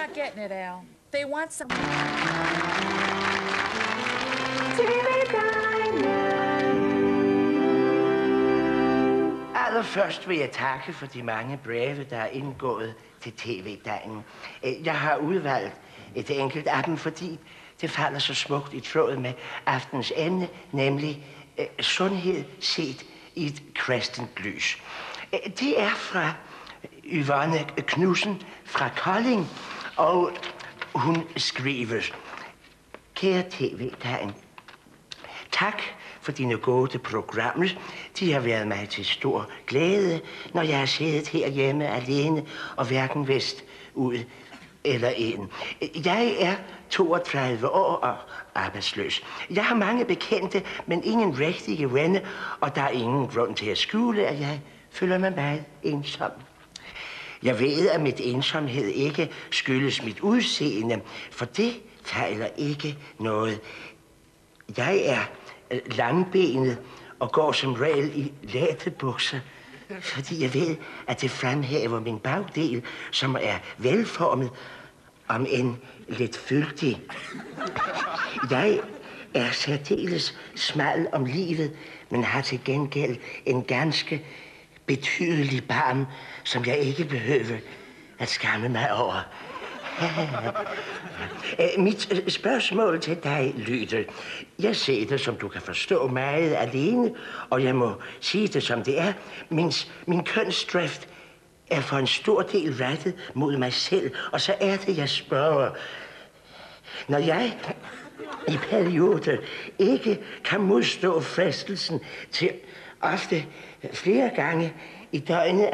not getting it, Al. They want some... Allerførst vil jeg takke for de mange breve, der er indgået til TV-dagen. Jeg har udvalgt et enkelt af dem, fordi det falder så smukt i tråd med aftens emne, nemlig sundhed set i et kristent lys. Det er fra Yvonne Knudsen fra Kolding, og hun skriver: Kære TV-dagen, tak for dine gode programmer. De har været mig til stor glæde, når jeg har siddet herhjemme alene og hverken vidst ud eller ind. Jeg er 32 år og arbejdsløs. Jeg har mange bekendte, men ingen rigtige venner, og der er ingen grund til at skjule, at jeg føler mig meget ensom. Jeg ved, at mit ensomhed ikke skyldes mit udseende, for det fejler ikke noget. Jeg er langbenet og går som regel i lætebukser, fordi jeg ved, at det fremhæver min bagdel, som er velformet, om end lidt fyldig. Jeg er særdeles smal om livet, men har til gengæld en ganske betydelig barm, som jeg ikke behøver at skamme mig over. Mit spørgsmål til dig lyder: jeg sidder, som du kan forstå, meget alene, og jeg må sige det, som det er. Min kønsdrift er for en stor del rettet mod mig selv, og så er det, jeg spørger. Når jeg i perioder ikke kan modstå fristelsen til ofte flere gange i døgnet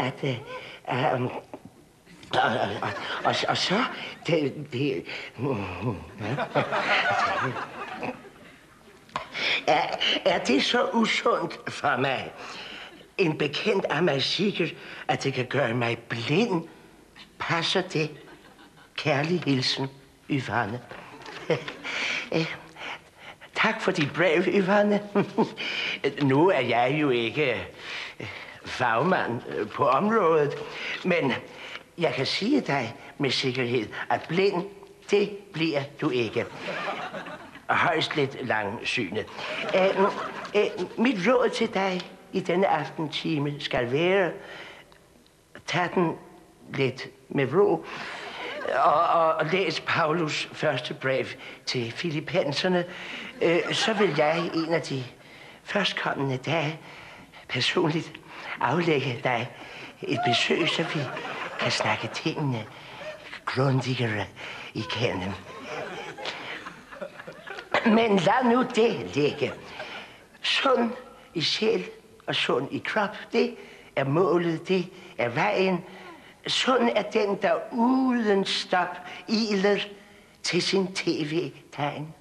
og så er det så usundt for mig? En bekendt af mig sikkert, at det kan gøre mig blind. Passer det? Kærlig hilsen, Yvonne. Tak for dit brev, Yvonne. Nu er jeg jo ikke fagmand på området, men jeg kan sige dig med sikkerhed, at blind, det bliver du ikke. Højst lidt langsynet. Mit råd til dig i denne aftentime skal være: tag den lidt med ro, og læs Paulus første brev til filippenserne. Så vil jeg en af de førstkommende dage personligt aflægge dig et besøg, så vi kan snakke tingene grundigere igennem. Men lad nu det ligge. Sund i sjæl og sund i krop, det er målet, det er vejen. Sund er den, der uden stop iler til sin tv-tegn.